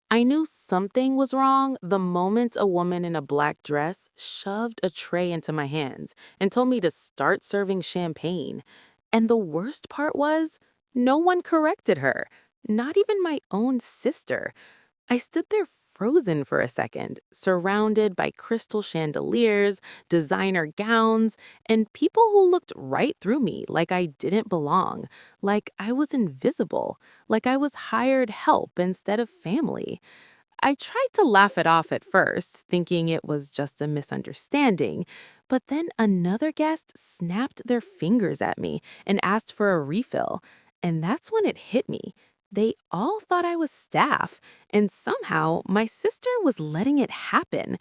I knew something was wrong the moment a woman in a black dress shoved a tray into my hands and told me to start serving champagne. And the worst part was, no one corrected her, not even my own sister. I stood there frozen for a second, surrounded by crystal chandeliers, designer gowns, and people who looked right through me like I didn't belong, like I was invisible, like I was hired help instead of family. I tried to laugh it off at first, thinking it was just a misunderstanding, but then another guest snapped their fingers at me and asked for a refill. And that's when it hit me. They all thought I was staff, and somehow my sister was letting it happen.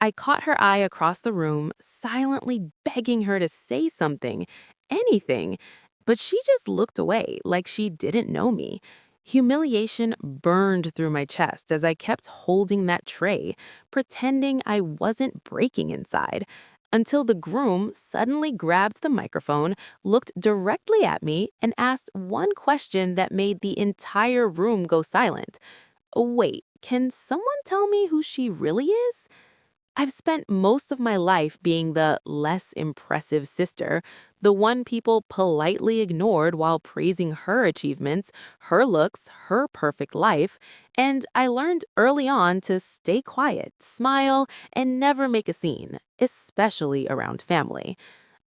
I caught her eye across the room, silently begging her to say something, anything, but she just looked away like she didn't know me. Humiliation burned through my chest as I kept holding that tray, pretending I wasn't breaking inside, until the groom suddenly grabbed the microphone, looked directly at me, and asked one question that made the entire room go silent. Wait, can someone tell me who she really is? I've spent most of my life being the less impressive sister, the one people politely ignored while praising her achievements, her looks, her perfect life, and I learned early on to stay quiet, smile, and never make a scene, especially around family.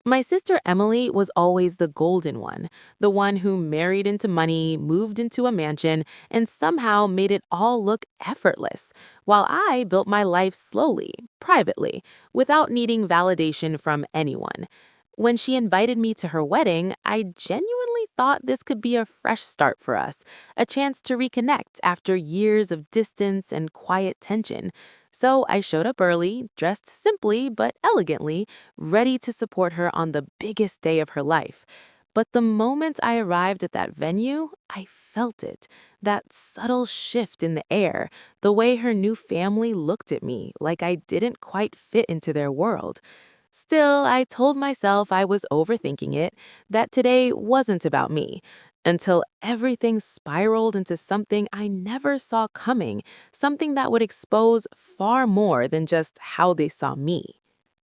My sister Emily was always the golden one, the one who married into money, moved into a mansion, and somehow made it all look effortless, while I built my life slowly, privately, without needing validation from anyone. When she invited me to her wedding, I genuinely thought this could be a fresh start for us, a chance to reconnect after years of distance and quiet tension. So I showed up early, dressed simply but elegantly, ready to support her on the biggest day of her life. But the moment I arrived at that venue, I felt it. That subtle shift in the air, the way her new family looked at me like I didn't quite fit into their world. Still, I told myself I was overthinking it, that today wasn't about me, until everything spiraled into something I never saw coming, something that would expose far more than just how they saw me.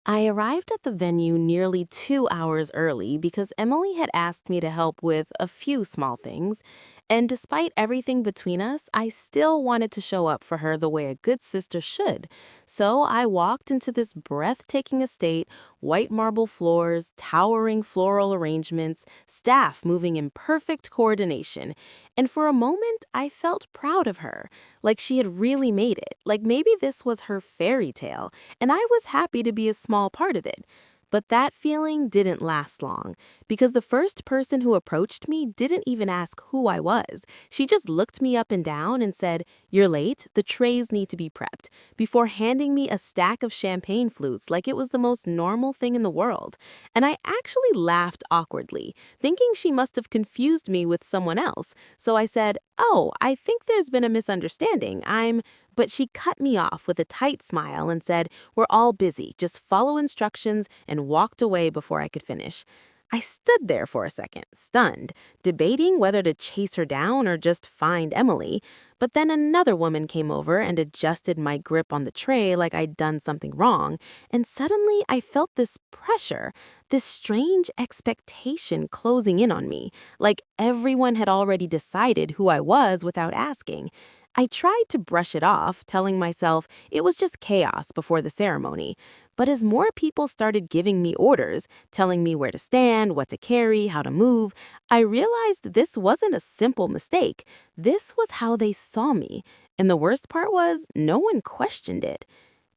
I arrived at the venue nearly 2 hours early because Emily had asked me to help with a few small things, and despite everything between us, I still wanted to show up for her the way a good sister should. So I walked into this breathtaking estate, white marble floors, towering floral arrangements, staff moving in perfect coordination, and for a moment I felt proud of her, like she had really made it, like maybe this was her fairy tale and I was happy to be a small part of it. But that feeling didn't last long, because the first person who approached me didn't even ask who I was. She just looked me up and down and said, "You're late, the trays need to be prepped," before handing me a stack of champagne flutes like it was the most normal thing in the world. And I actually laughed awkwardly, thinking she must have confused me with someone else. So I said, "Oh, I think there's been a misunderstanding. But she cut me off with a tight smile and said, "We're all busy, just follow instructions," and walked away before I could finish. I stood there for a second, stunned, debating whether to chase her down or just find Emily. But then another woman came over and adjusted my grip on the tray like I'd done something wrong, and suddenly I felt this pressure, this strange expectation closing in on me, like everyone had already decided who I was without asking. I tried to brush it off, telling myself it was just chaos before the ceremony. But as more people started giving me orders, telling me where to stand, what to carry, how to move, I realized this wasn't a simple mistake. This was how they saw me. And the worst part was, no one questioned it.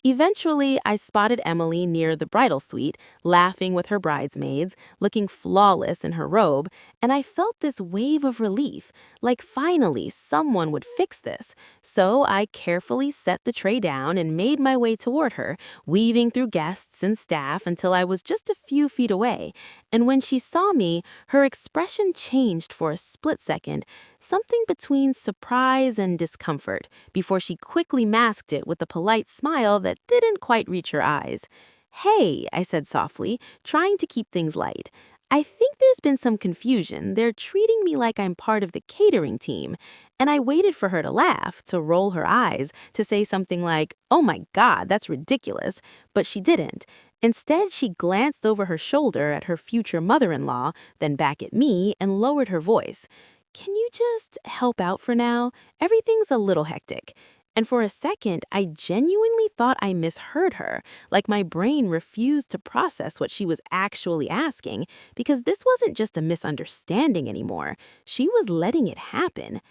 Eventually, I spotted Emily near the bridal suite, laughing with her bridesmaids, looking flawless in her robe, and I felt this wave of relief, like finally someone would fix this. So I carefully set the tray down and made my way toward her, weaving through guests and staff until I was just a few feet away. And when she saw me, her expression changed for a split second, something between surprise and discomfort, before she quickly masked it with a polite smile that didn't quite reach her eyes. "Hey," I said softly, trying to keep things light. I think there's been some confusion. They're treating me like I'm part of the catering team. And I waited for her to laugh, to roll her eyes, to say something like, "Oh my God, that's ridiculous." But she didn't. Instead, she glanced over her shoulder at her future mother-in-law, then back at me, and lowered her voice. "Can you just help out for now? Everything's a little hectic." And for a second, I genuinely thought I misheard her, like my brain refused to process what she was actually asking, because this wasn't just a misunderstanding anymore. She was letting it happen.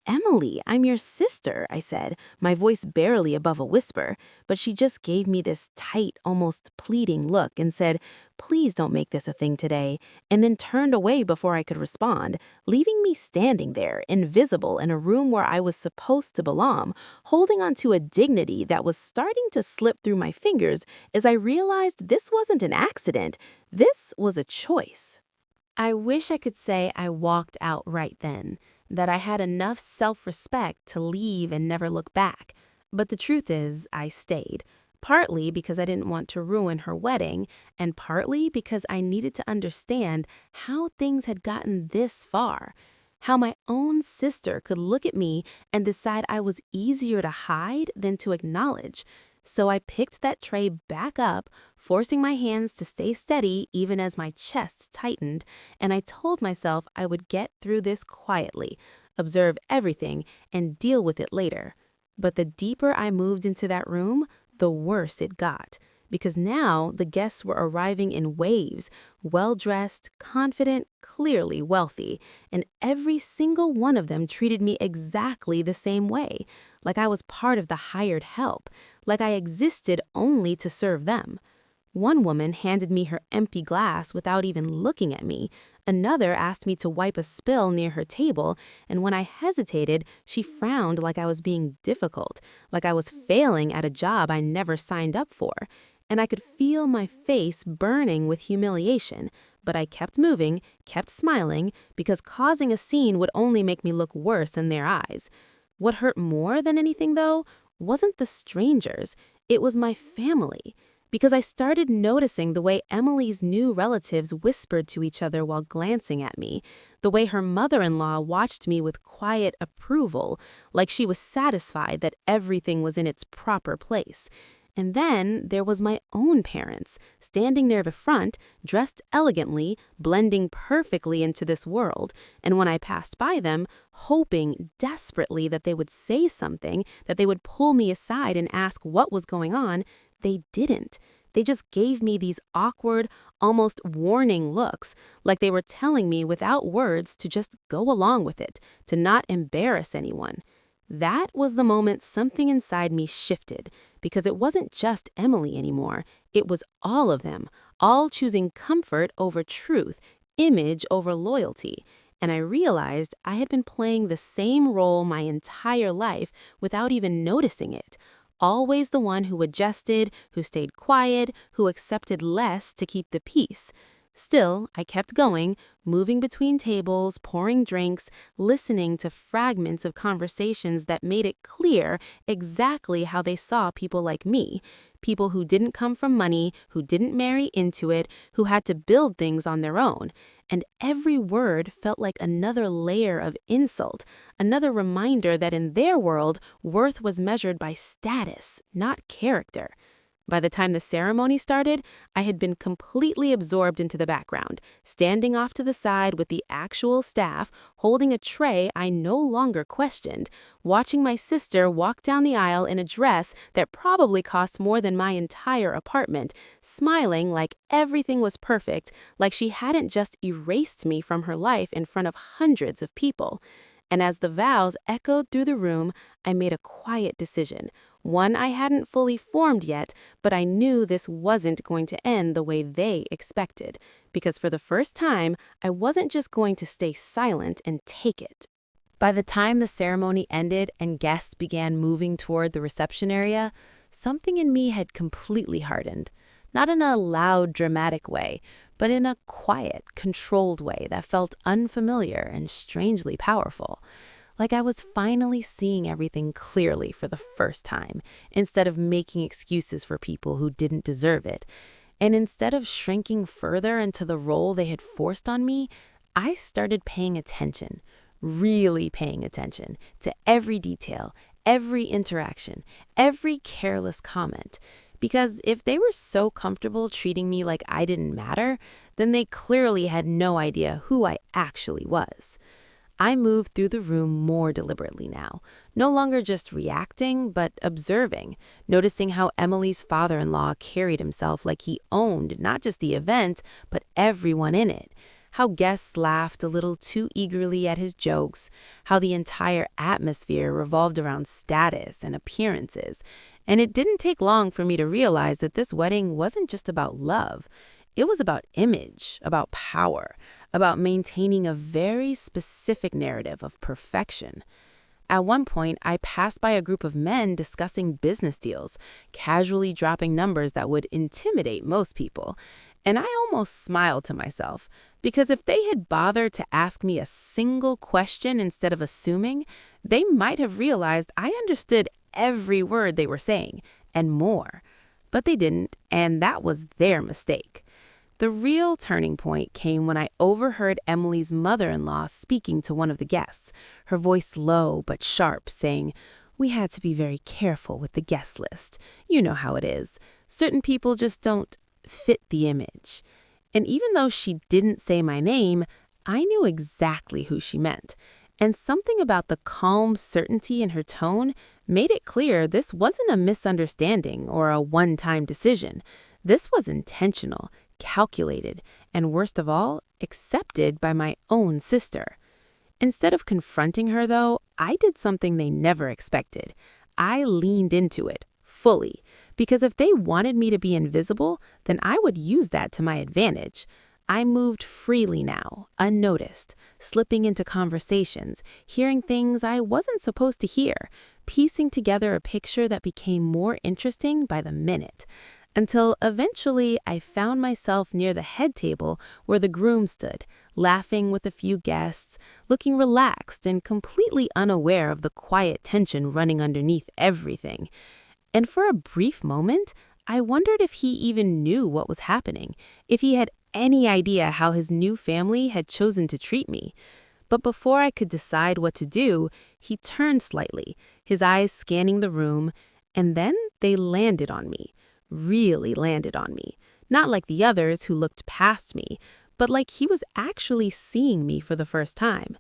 "Emily, I'm your sister," I said, my voice barely above a whisper, but she just gave me this tight, almost pleading look and said, "Please don't make this a thing today," and then turned away before I could respond, leaving me standing there, invisible in a room where I was supposed to belong, holding on to a dignity that was starting to slip through my fingers as I realized this wasn't an accident, this was a choice. I wish I could say I walked out right then, that I had enough self-respect to leave and never look back. But the truth is, I stayed. Partly because I didn't want to ruin her wedding, and partly because I needed to understand how things had gotten this far. How my own sister could look at me and decide I was easier to hide than to acknowledge. So I picked that tray back up, forcing my hands to stay steady even as my chest tightened, and I told myself I would get through this quietly, observe everything, and deal with it later. But the deeper I moved into that room, the worse it got. Because now the guests were arriving in waves, well-dressed, confident, clearly wealthy, and every single one of them treated me exactly the same way, like I was part of the hired help, like I existed only to serve them. One woman handed me her empty glass without even looking at me. Another asked me to wipe a spill near her table, and when I hesitated, she frowned like I was being difficult, like I was failing at a job I never signed up for. And I could feel my face burning with humiliation, but I kept moving, kept smiling, because causing a scene would only make me look worse in their eyes. What hurt more than anything, though, wasn't the strangers. It was my family. Because I started noticing the way Emily's new relatives whispered to each other while glancing at me, the way her mother-in-law watched me with quiet approval, like she was satisfied that everything was in its proper place. And then there was my own parents, standing near the front, dressed elegantly, blending perfectly into this world, and when I passed by them, hoping desperately that they would say something, that they would pull me aside and ask what was going on, they didn't. They just gave me these awkward, almost warning looks, like they were telling me without words to just go along with it, to not embarrass anyone. That was the moment something inside me shifted, because it wasn't just Emily anymore. It was all of them, all choosing comfort over truth, image over loyalty. And I realized I had been playing the same role my entire life without even noticing it. Always the one who adjusted, who stayed quiet, who accepted less to keep the peace. Still, I kept going, moving between tables, pouring drinks, listening to fragments of conversations that made it clear exactly how they saw people like me. People who didn't come from money, who didn't marry into it, who had to build things on their own. And every word felt like another layer of insult, another reminder that in their world, worth was measured by status, not character. By the time the ceremony started, I had been completely absorbed into the background, standing off to the side with the actual staff, holding a tray I no longer questioned, watching my sister walk down the aisle in a dress that probably cost more than my entire apartment, smiling like everything was perfect, like she hadn't just erased me from her life in front of hundreds of people. And as the vows echoed through the room, I made a quiet decision. One I hadn't fully formed yet, but I knew this wasn't going to end the way they expected. Because for the first time, I wasn't just going to stay silent and take it. By the time the ceremony ended and guests began moving toward the reception area, something in me had completely hardened. Not in a loud, dramatic way, but in a quiet, controlled way that felt unfamiliar and strangely powerful. Like I was finally seeing everything clearly for the first time, instead of making excuses for people who didn't deserve it. And instead of shrinking further into the role they had forced on me, I started paying attention, really paying attention to every detail, every interaction, every careless comment. Because if they were so comfortable treating me like I didn't matter, then they clearly had no idea who I actually was. I moved through the room more deliberately now, no longer just reacting, but observing, noticing how Emily's father-in-law carried himself like he owned not just the event, but everyone in it. How guests laughed a little too eagerly at his jokes, how the entire atmosphere revolved around status and appearances. And it didn't take long for me to realize that this wedding wasn't just about love. It was about image, about power, about maintaining a very specific narrative of perfection. At one point, I passed by a group of men discussing business deals, casually dropping numbers that would intimidate most people. And I almost smiled to myself, because if they had bothered to ask me a single question instead of assuming, they might have realized I understood every word they were saying, and more. But they didn't, and that was their mistake. The real turning point came when I overheard Emily's mother-in-law speaking to one of the guests, her voice low but sharp, saying, "We had to be very careful with the guest list. You know how it is. Certain people just don't fit the image." And even though she didn't say my name, I knew exactly who she meant. And something about the calm certainty in her tone made it clear this wasn't a misunderstanding or a one-time decision. This was intentional, calculated, and worst of all, accepted by my own sister. Instead of confronting her, though, I did something they never expected. I leaned into it, fully, because if they wanted me to be invisible, then I would use that to my advantage. I moved freely now, unnoticed, slipping into conversations, hearing things I wasn't supposed to hear, piecing together a picture that became more interesting by the minute. Until eventually I found myself near the head table where the groom stood, laughing with a few guests, looking relaxed and completely unaware of the quiet tension running underneath everything. And for a brief moment, I wondered if he even knew what was happening, if he had any idea how his new family had chosen to treat me. But before I could decide what to do, he turned slightly, his eyes scanning the room, and then they landed on me. Really landed on me. Not like the others who looked past me, but like he was actually seeing me for the first time.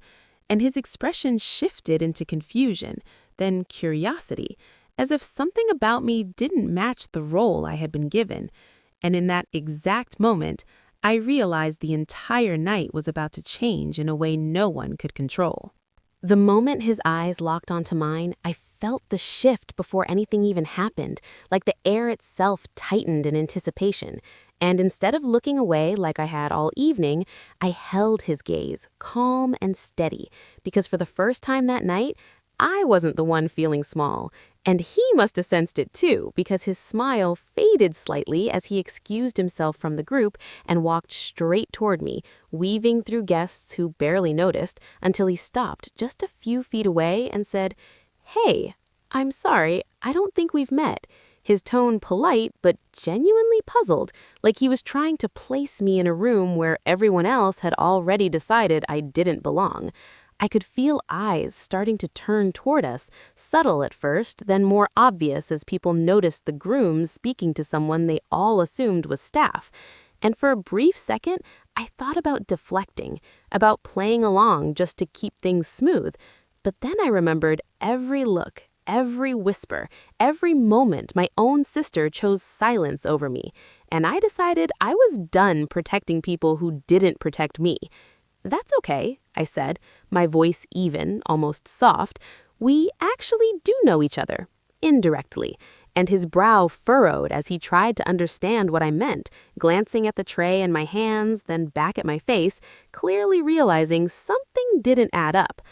And his expression shifted into confusion, then curiosity, as if something about me didn't match the role I had been given. And in that exact moment, I realized the entire night was about to change in a way no one could control. The moment his eyes locked onto mine, I felt the shift before anything even happened, like the air itself tightened in anticipation. And instead of looking away like I had all evening, I held his gaze, calm and steady, because for the first time that night, I wasn't the one feeling small. And he must have sensed it too, because his smile faded slightly as he excused himself from the group and walked straight toward me, weaving through guests who barely noticed, until he stopped just a few feet away and said, "Hey, I'm sorry, I don't think we've met." His tone polite but genuinely puzzled, like he was trying to place me in a room where everyone else had already decided I didn't belong. I could feel eyes starting to turn toward us, subtle at first, then more obvious as people noticed the groom speaking to someone they all assumed was staff. And for a brief second, I thought about deflecting, about playing along just to keep things smooth. But then I remembered every look, every whisper, every moment my own sister chose silence over me. And I decided I was done protecting people who didn't protect me. "That's okay," I said, my voice even, almost soft. "We actually do know each other, indirectly." And his brow furrowed as he tried to understand what I meant, glancing at the tray in my hands, then back at my face, clearly realizing something didn't add up.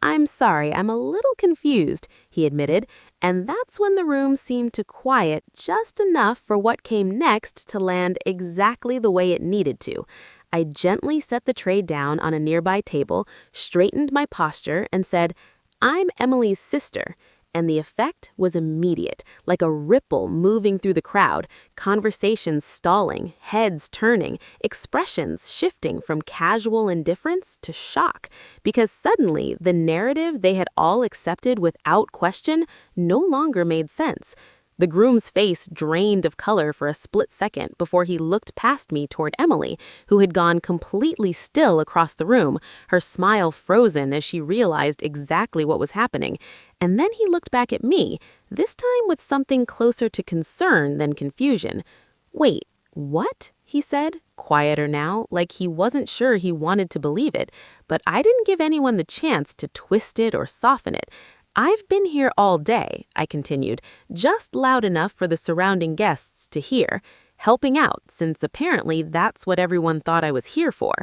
"I'm sorry, I'm a little confused," he admitted, and that's when the room seemed to quiet just enough for what came next to land exactly the way it needed to. I gently set the tray down on a nearby table, straightened my posture, and said, "I'm Emily's sister." and the effect was immediate, like a ripple moving through the crowd, conversations stalling, heads turning, expressions shifting from casual indifference to shock, because suddenly the narrative they had all accepted without question no longer made sense. The groom's face drained of color for a split second before he looked past me toward Emily, who had gone completely still across the room, her smile frozen as she realized exactly what was happening. And then he looked back at me, this time with something closer to concern than confusion. "Wait, what?" he said, quieter now, like he wasn't sure he wanted to believe it, but I didn't give anyone the chance to twist it or soften it. "I've been here all day," I continued, just loud enough for the surrounding guests to hear, helping out, since apparently that's what everyone thought I was here for.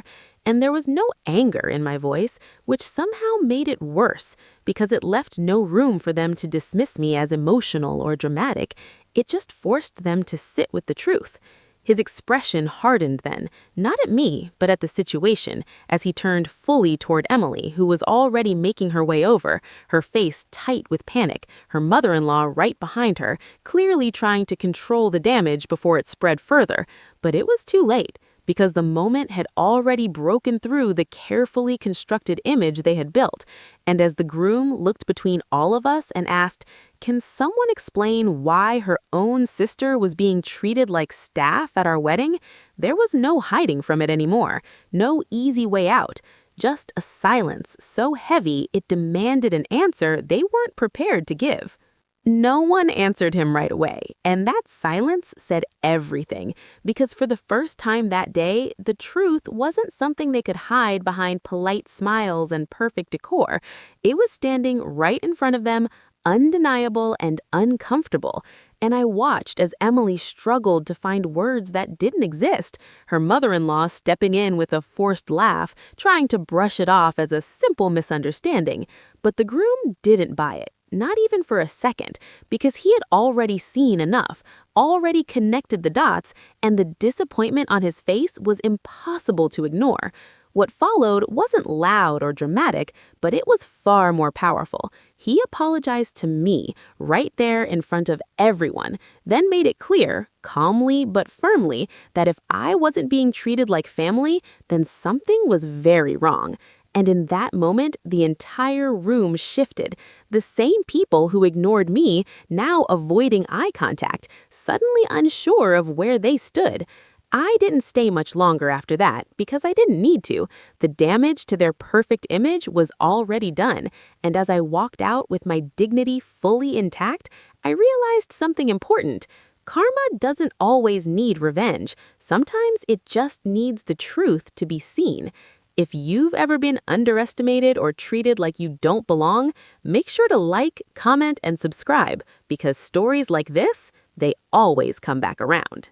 And there was no anger in my voice, which somehow made it worse, because it left no room for them to dismiss me as emotional or dramatic. It just forced them to sit with the truth. His expression hardened then, not at me, but at the situation, as he turned fully toward Emily, who was already making her way over, her face tight with panic, her mother-in-law right behind her, clearly trying to control the damage before it spread further. But it was too late, because the moment had already broken through the carefully constructed image they had built. And as the groom looked between all of us and asked, "Can someone explain why her own sister was being treated like staff at our wedding?" there was no hiding from it anymore, no easy way out, just a silence so heavy it demanded an answer they weren't prepared to give. No one answered him right away, and that silence said everything, because for the first time that day, the truth wasn't something they could hide behind polite smiles and perfect decor. It was standing right in front of them, undeniable and uncomfortable. And I watched as Emily struggled to find words that didn't exist, her mother-in-law stepping in with a forced laugh, trying to brush it off as a simple misunderstanding. But the groom didn't buy it. Not even for a second, because he had already seen enough, already connected the dots, and the disappointment on his face was impossible to ignore. What followed wasn't loud or dramatic, but it was far more powerful. He apologized to me, right there in front of everyone, then made it clear, calmly but firmly, that if I wasn't being treated like family, then something was very wrong. And in that moment, the entire room shifted. The same people who ignored me, now avoiding eye contact, suddenly unsure of where they stood. I didn't stay much longer after that, because I didn't need to. The damage to their perfect image was already done, and as I walked out with my dignity fully intact, I realized something important. Karma doesn't always need revenge. Sometimes it just needs the truth to be seen. If you've ever been underestimated or treated like you don't belong, make sure to like, comment, and subscribe, because stories like this, they always come back around.